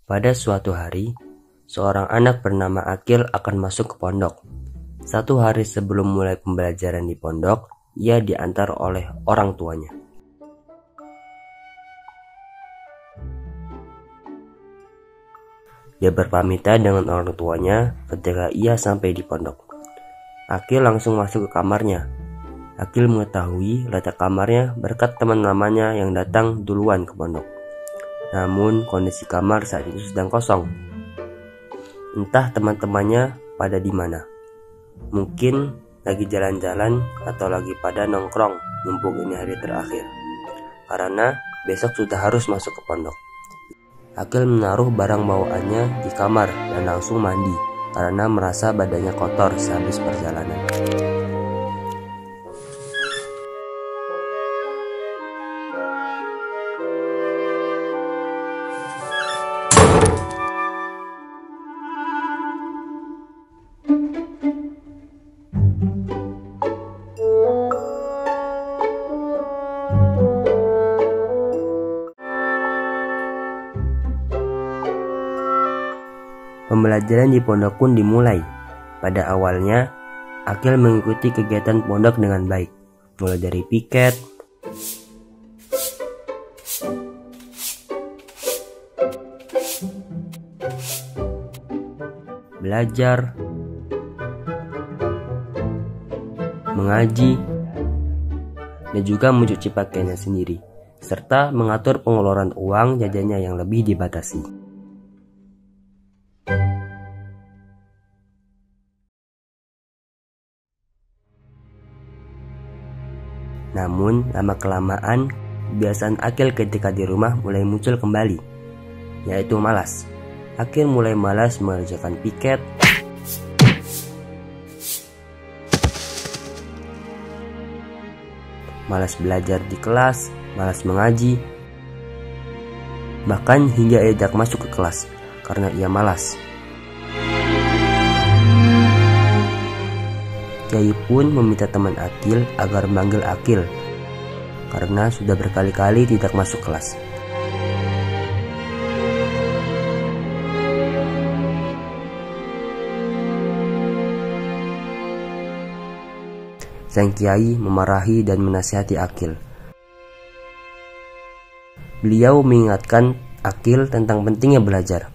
Pada suatu hari, seorang anak bernama Akil akan masuk ke pondok. Satu hari sebelum mulai pembelajaran di pondok, ia diantar oleh orang tuanya. Dia berpamitan dengan orang tuanya ketika ia sampai di pondok. Akil langsung masuk ke kamarnya. Akil mengetahui letak kamarnya berkat teman lamanya yang datang duluan ke pondok. Namun kondisi kamar saat itu sedang kosong. Entah teman-temannya pada di mana. Mungkin lagi jalan-jalan atau lagi pada nongkrong mumpung ini hari terakhir. Karena besok sudah harus masuk ke pondok. Akil menaruh barang bawaannya di kamar dan langsung mandi karena merasa badannya kotor sehabis perjalanan. Pembelajaran di pondok pun dimulai. Pada awalnya, Akil mengikuti kegiatan pondok dengan baik, mulai dari piket, belajar, mengaji, dan juga mencuci pakaiannya sendiri, serta mengatur pengeluaran uang jajannya yang lebih dibatasi. Namun, lama-kelamaan, kebiasaan Akil ketika di rumah mulai muncul kembali, yaitu malas. Akil mulai malas mengerjakan piket, malas belajar di kelas, malas mengaji, bahkan hingga ia tidak masuk ke kelas karena ia malas. Kiai pun meminta teman Akil agar memanggil Akil karena sudah berkali-kali tidak masuk kelas. Sang Kiai memarahi dan menasihati Akil. Beliau mengingatkan Akil tentang pentingnya belajar.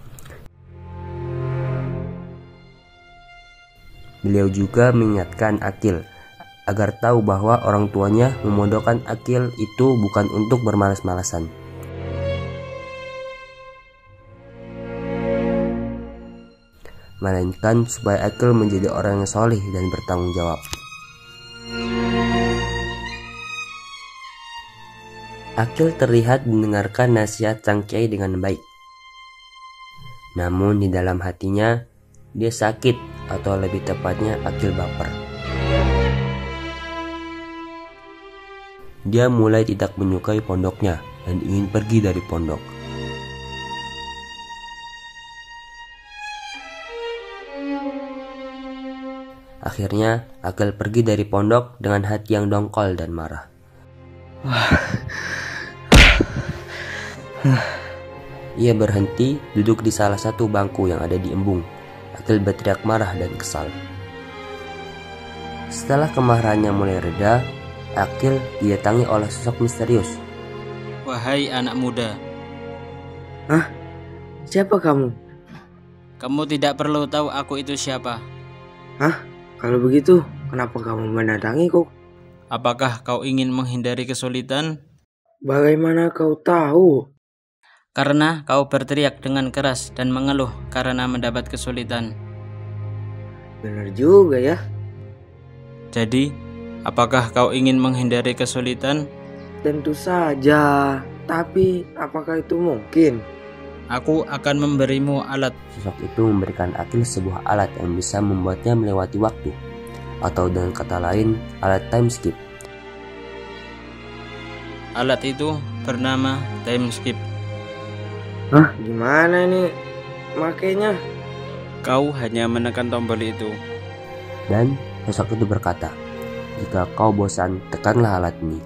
Beliau juga mengingatkan Akil agar tahu bahwa orang tuanya memondokkan Akil itu bukan untuk bermalas-malasan. Melainkan supaya Akil menjadi orang yang soleh dan bertanggung jawab. Akil terlihat mendengarkan nasihat sang Kiai dengan baik. Namun di dalam hatinya, dia sakit, atau lebih tepatnya Akil baper. Dia mulai tidak menyukai pondoknya dan ingin pergi dari pondok. Akhirnya Akil pergi dari pondok dengan hati yang dongkol dan marah. Ia berhenti duduk di salah satu bangku yang ada di embung. Akil berteriak marah dan kesal. Setelah kemarahannya mulai reda, Akil didatangi oleh sosok misterius. Wahai anak muda. Hah? Siapa kamu? Kamu tidak perlu tahu aku itu siapa. Hah? Kalau begitu, kenapa kamu mendatangiku? Apakah kau ingin menghindari kesulitan? Bagaimana kau tahu? Karena kau berteriak dengan keras dan mengeluh karena mendapat kesulitan. Benar juga ya. Jadi, apakah kau ingin menghindari kesulitan? Tentu saja. Tapi apakah itu mungkin? Aku akan memberimu alat. Sosok itu memberikan Akil sebuah alat yang bisa membuatnya melewati waktu, atau dengan kata lain, alat time skip. Alat itu bernama time skip. Hah? Gimana nih makainya? Kau hanya menekan tombol itu. Dan sosok itu berkata, jika kau bosan, tekanlah alat ini.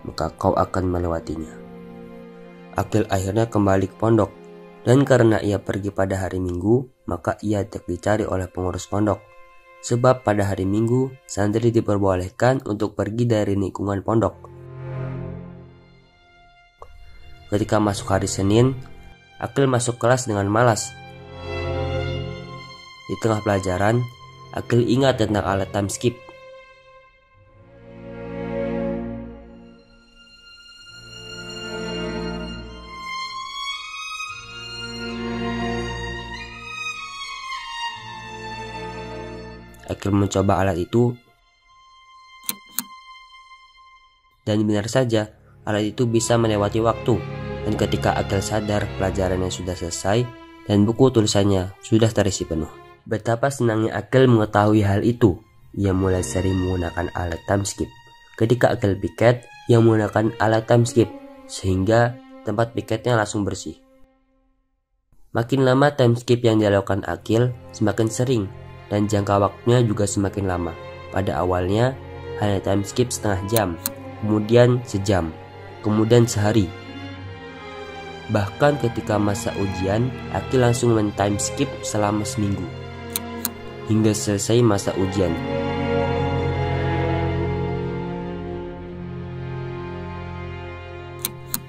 maka kau akan melewatinya. Akil akhirnya kembali ke pondok, dan karena ia pergi pada hari Minggu, maka ia tidak dicari oleh pengurus pondok. Sebab pada hari Minggu, santri diperbolehkan untuk pergi dari lingkungan pondok. Ketika masuk hari Senin, Akil masuk kelas dengan malas. Di tengah pelajaran, Akil ingat tentang alat time skip. Akil mencoba alat itu, dan benar saja alat itu bisa melewati waktu. Dan ketika Akil sadar pelajarannya sudah selesai dan buku tulisannya sudah terisi penuh. Betapa senangnya Akil mengetahui hal itu. Ia mulai sering menggunakan alat time skip. Ketika Akil piket, ia menggunakan alat time skip sehingga tempat piketnya langsung bersih. Makin lama time skip yang dilakukan Akil semakin sering dan jangka waktunya juga semakin lama. Pada awalnya hanya time skip setengah jam, kemudian sejam, kemudian sehari. Bahkan ketika masa ujian, Akil langsung men-time skip selama seminggu hingga selesai masa ujian.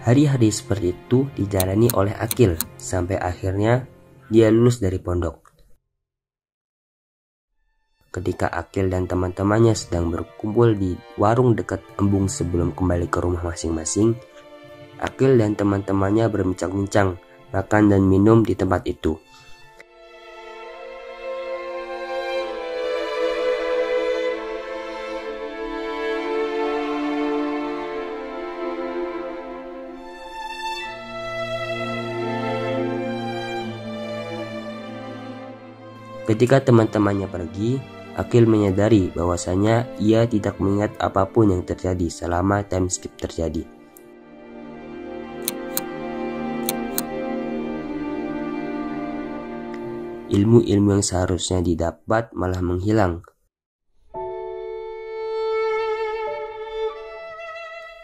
Hari-hari seperti itu dijalani oleh Akil sampai akhirnya dia lulus dari pondok. Ketika Akil dan teman-temannya sedang berkumpul di warung dekat embung sebelum kembali ke rumah masing-masing, Akil dan teman-temannya berbincang-bincang, makan dan minum di tempat itu. Ketika teman-temannya pergi, Akil menyadari bahwasanya ia tidak mengingat apapun yang terjadi selama time skip terjadi. Ilmu-ilmu yang seharusnya didapat malah menghilang.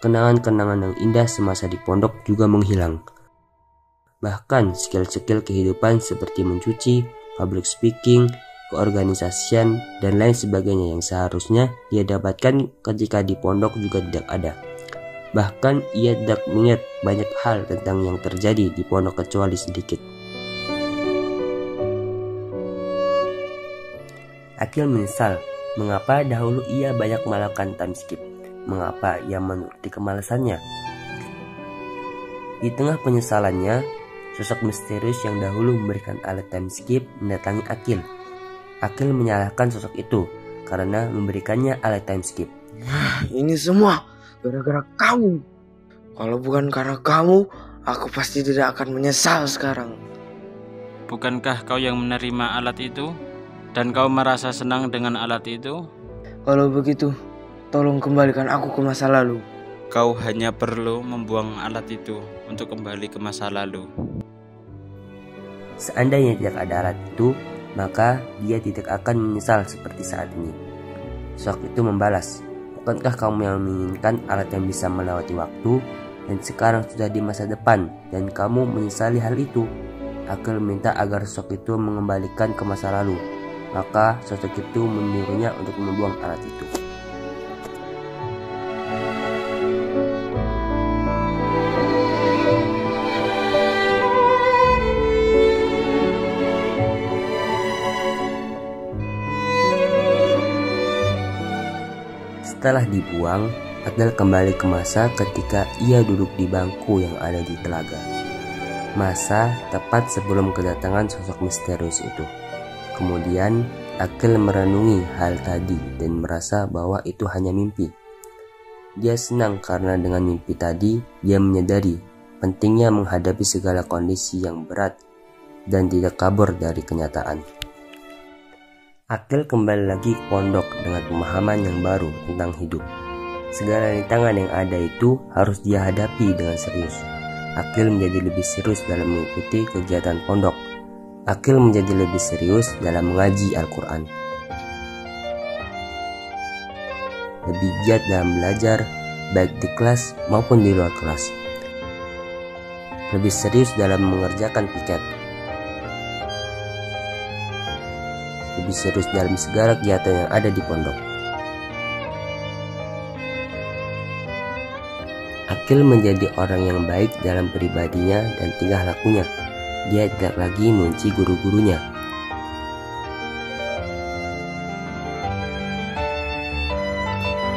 Kenangan-kenangan yang indah semasa di pondok juga menghilang. Bahkan skill-skill kehidupan seperti mencuci, public speaking, keorganisasian, dan lain sebagainya yang seharusnya ia dapatkan ketika di pondok juga tidak ada. Bahkan ia tidak mengingat banyak hal tentang yang terjadi di pondok kecuali sedikit. Akil menyesal mengapa dahulu ia banyak melakukan time skip, mengapa ia menuruti kemalasannya. Di tengah penyesalannya, sosok misterius yang dahulu memberikan alat time skip mendatangi Akil. Akil menyalahkan sosok itu karena memberikannya alat time skip. Ini semua gara-gara kamu. Kalau bukan karena kamu, aku pasti tidak akan menyesal sekarang. Bukankah kau yang menerima alat itu? Dan kau merasa senang dengan alat itu? Kalau begitu, tolong kembalikan aku ke masa lalu. Kau hanya perlu membuang alat itu untuk kembali ke masa lalu. Seandainya tidak ada alat itu, maka dia tidak akan menyesal seperti saat ini. Sosok itu membalas, bukankah kamu yang menginginkan alat yang bisa melewati waktu, dan sekarang sudah di masa depan, dan kamu menyesali hal itu? Akil minta agar sosok itu mengembalikan ke masa lalu. Maka sosok itu menyuruhnya untuk membuang alat itu. Setelah dibuang, Adnal kembali ke masa ketika ia duduk di bangku yang ada di telaga. Masa tepat sebelum kedatangan sosok misterius itu. Kemudian Akil merenungi hal tadi dan merasa bahwa itu hanya mimpi. Dia senang karena dengan mimpi tadi dia menyadari pentingnya menghadapi segala kondisi yang berat dan tidak kabur dari kenyataan. Akil kembali lagi ke pondok dengan pemahaman yang baru tentang hidup. Segala rintangan yang ada itu harus dia hadapi dengan serius. Akil menjadi lebih serius dalam mengikuti kegiatan pondok. Akil menjadi lebih serius dalam mengaji Al-Quran. Lebih giat dalam belajar baik di kelas maupun di luar kelas. Lebih serius dalam mengerjakan piket. Lebih serius dalam segala kegiatan yang ada di pondok. Akil menjadi orang yang baik dalam pribadinya dan tingkah lakunya. Dia tidak lagi membenci guru-gurunya.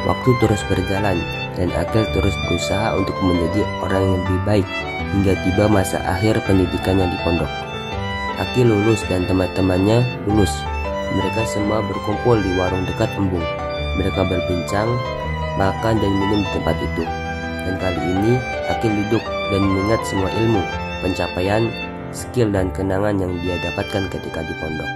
Waktu terus berjalan dan Akil terus berusaha untuk menjadi orang yang lebih baik hingga tiba masa akhir pendidikannya di pondok. Akil lulus dan teman-temannya lulus. Mereka semua berkumpul di warung dekat embung. Mereka berbincang, makan dan minum di tempat itu. Dan kali ini Akil duduk dan mengingat semua ilmu, pencapaian, skill dan kenangan yang dia dapatkan ketika di pondok.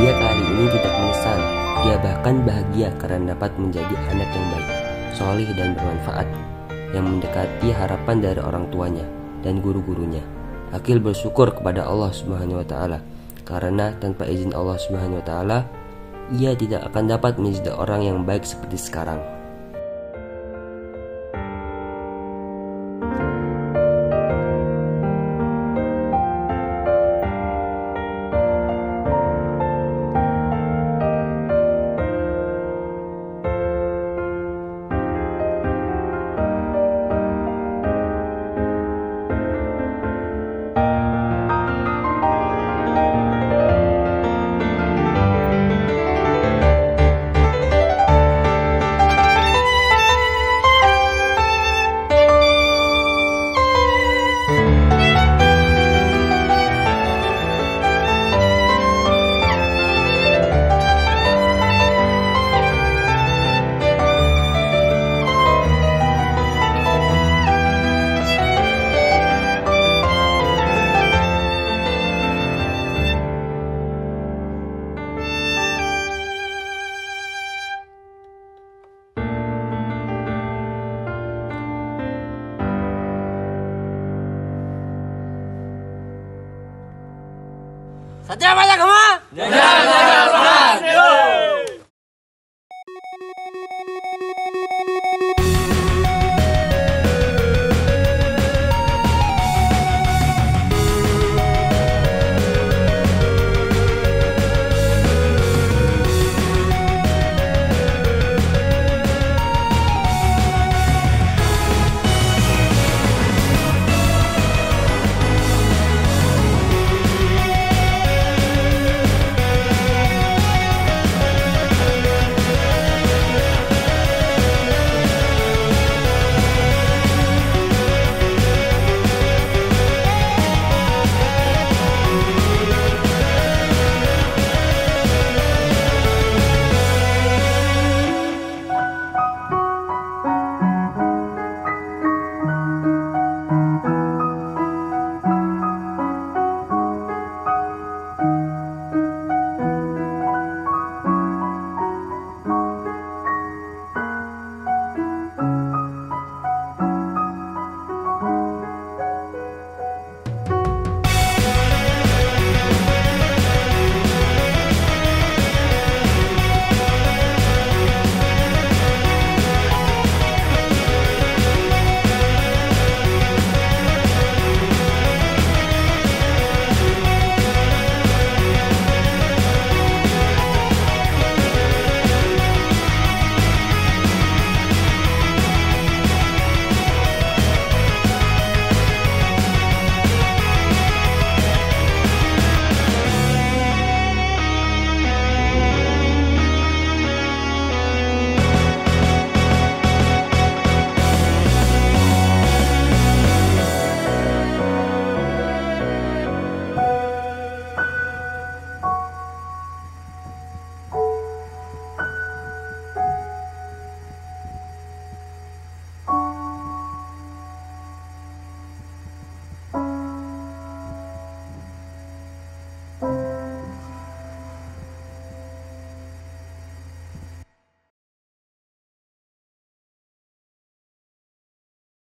Dia kali ini tidak menyesal. Dia bahkan bahagia karena dapat menjadi anak yang baik, solih dan bermanfaat, yang mendekati harapan dari orang tuanya dan guru-gurunya. Akil bersyukur kepada Allah Subhanahu wa taala karena tanpa izin Allah Subhanahu wa taala ia tidak akan dapat menjadi orang yang baik seperti sekarang. Satya banyak kamu.